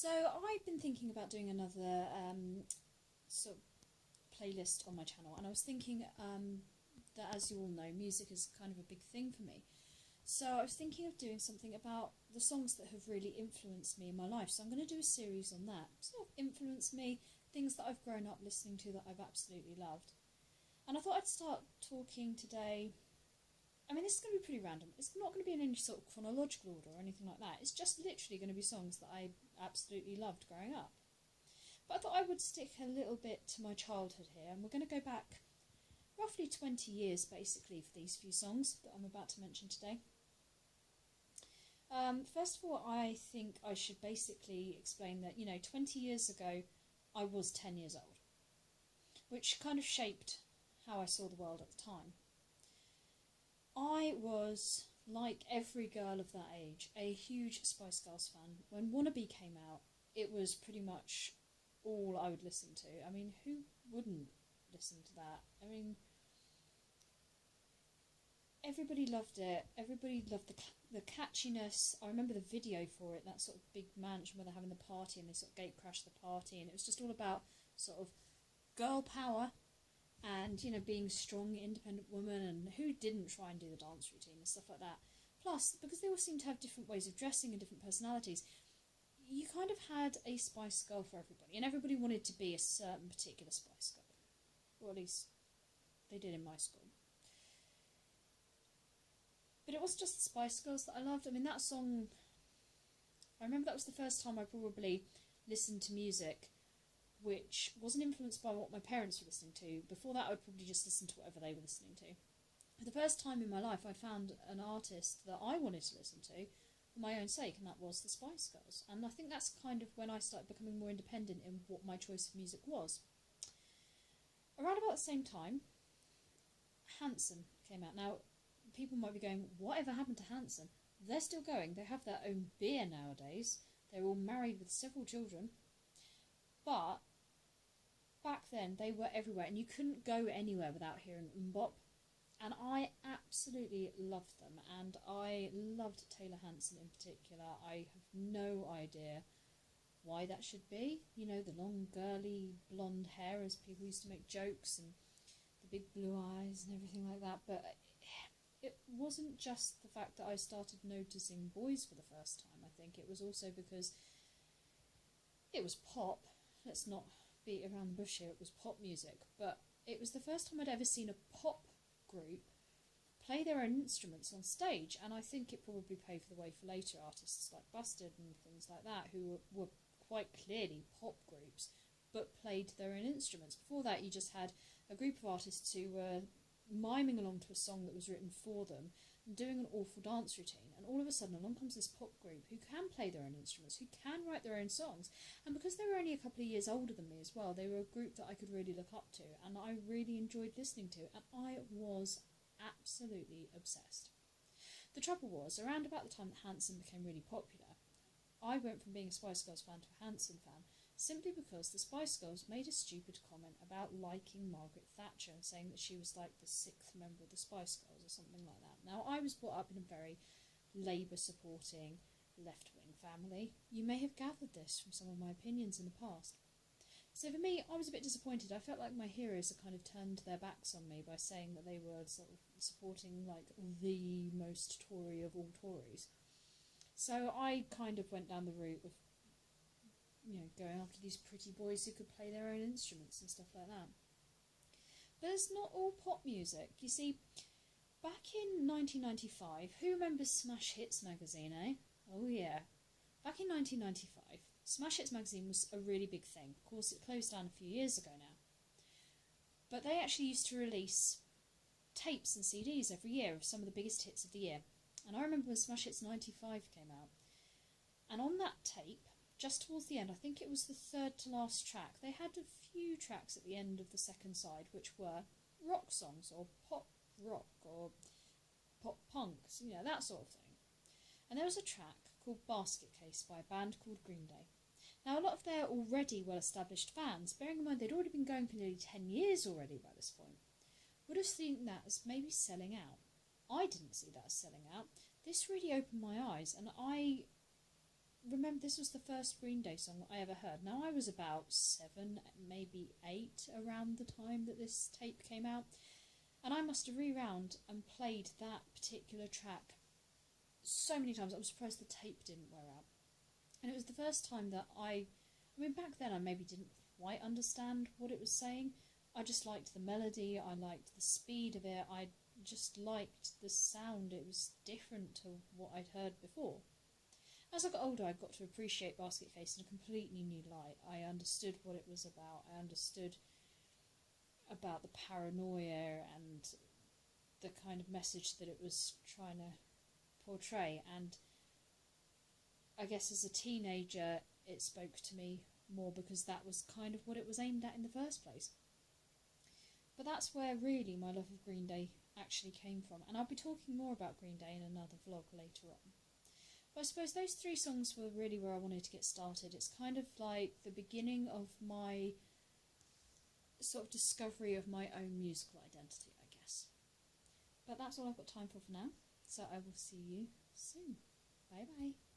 So I've been thinking about doing another sort of playlist on my channel, and I was thinking that, as you all know, music is kind of a big thing for me. So I was thinking of doing something about the songs that have really influenced me in my life. So I'm going to do a series on that. Sort of influenced me, things that I've grown up listening to that I've absolutely loved. And I thought I'd start talking today. I mean, this is going to be pretty random. It's not going to be in any sort of chronological order or anything like that. It's just literally going to be songs that I absolutely loved growing up. But I thought I would stick a little bit to my childhood here, and we're going to go back roughly 20 years, basically, for these few songs that I'm about to mention today. First of all, I think I should basically explain that, 20 years ago, I was 10 years old, which kind of shaped how I saw the world at the time. I was, like every girl of that age, a huge Spice Girls fan. When Wannabe came out, it was pretty much all I would listen to. I mean, who wouldn't listen to that? I mean, everybody loved it. Everybody loved the catchiness. I remember the video for it, that sort of big mansion where they're having the party and they sort of gate crash the party, and it was just all about sort of girl power and, being a strong, independent woman, and who didn't try and do the dance routine and stuff like that. Plus, because they all seemed to have different ways of dressing and different personalities, you kind of had a Spice Girl for everybody, and everybody wanted to be a certain particular Spice Girl. Or at least they did in my school. But it wasn't just the Spice Girls that I loved. I mean, that song, I remember that was the first time I probably listened to music which wasn't influenced by what my parents were listening to. Before that, I would probably just listen to whatever they were listening to. For the first time in my life, I'd found an artist that I wanted to listen to for my own sake, and that was the Spice Girls. And I think that's kind of when I started becoming more independent in what my choice of music was. Around about the same time, Hanson came out. Now, people might be going, whatever happened to Hanson? They're still going. They have their own beer nowadays. They're all married with several children. But back then, they were everywhere, and you couldn't go anywhere without hearing MMMBop. And I absolutely loved them, and I loved Taylor Hanson in particular. I have no idea why that should be. The long, girly, blonde hair, as people used to make jokes, and the big blue eyes and everything like that. But it wasn't just the fact that I started noticing boys for the first time. I think it was also because it was pop. Let's not beat around the bush here. It was pop music. But it was the first time I'd ever seen a pop group play their own instruments on stage, and I think it probably paved the way for later artists like Busted and things like that, who were quite clearly pop groups but played their own instruments. Before that, you just had a group of artists who were miming along to a song that was written for them and doing an awful dance routine, and all of a sudden along comes this pop group who can play their own instruments, who can write their own songs, and because they were only a couple of years older than me as well, they were a group that I could really look up to, and I really enjoyed listening to, and I was absolutely obsessed. The trouble was, around about the time that Hanson became really popular, I went from being a Spice Girls fan to a Hanson fan, simply because the Spice Girls made a stupid comment about liking Margaret Thatcher and saying that she was like the sixth member of the Spice Girls or something like that. Now, I was brought up in a very Labour-supporting, left-wing family. You may have gathered this from some of my opinions in the past. So for me, I was a bit disappointed. I felt like my heroes had kind of turned their backs on me by saying that they were sort of supporting like the most Tory of all Tories. So I kind of went down the route of going after these pretty boys who could play their own instruments and stuff like that. But it's not all pop music. You see, back in 1995, who remembers Smash Hits magazine, eh? Oh yeah. Back in 1995, Smash Hits magazine was a really big thing. Of course, it closed down a few years ago now. But they actually used to release tapes and CDs every year of some of the biggest hits of the year. And I remember when Smash Hits 95 came out. And on that tape, just towards the end, I think it was the third to last track, they had a few tracks at the end of the second side which were rock songs, or pop rock, or pop punk, that sort of thing. And there was a track called Basket Case by a band called Green Day. Now, a lot of their already well-established fans, bearing in mind they'd already been going for nearly 10 years already by this point, would have seen that as maybe selling out. I didn't see that as selling out. This really opened my eyes, and I remember this was the first Green Day song I ever heard. Now I was about 7, maybe 8 around the time that this tape came out, and I must have rewound and played that particular track so many times. I'm surprised the tape didn't wear out. And it was the first time that I mean, back then I maybe didn't quite understand what it was saying. I just liked the melody, I liked the speed of it, I just liked the sound. It was different to what I'd heard before. As I got older, I got to appreciate Basket Case in a completely new light. I understood what it was about. I understood about the paranoia and the kind of message that it was trying to portray. And I guess as a teenager, it spoke to me more because that was kind of what it was aimed at in the first place. But that's where really my love of Green Day actually came from. And I'll be talking more about Green Day in another vlog later on. But I suppose those 3 songs were really where I wanted to get started. It's kind of like the beginning of my sort of discovery of my own musical identity, I guess. But that's all I've got time for now. So I will see you soon. Bye bye.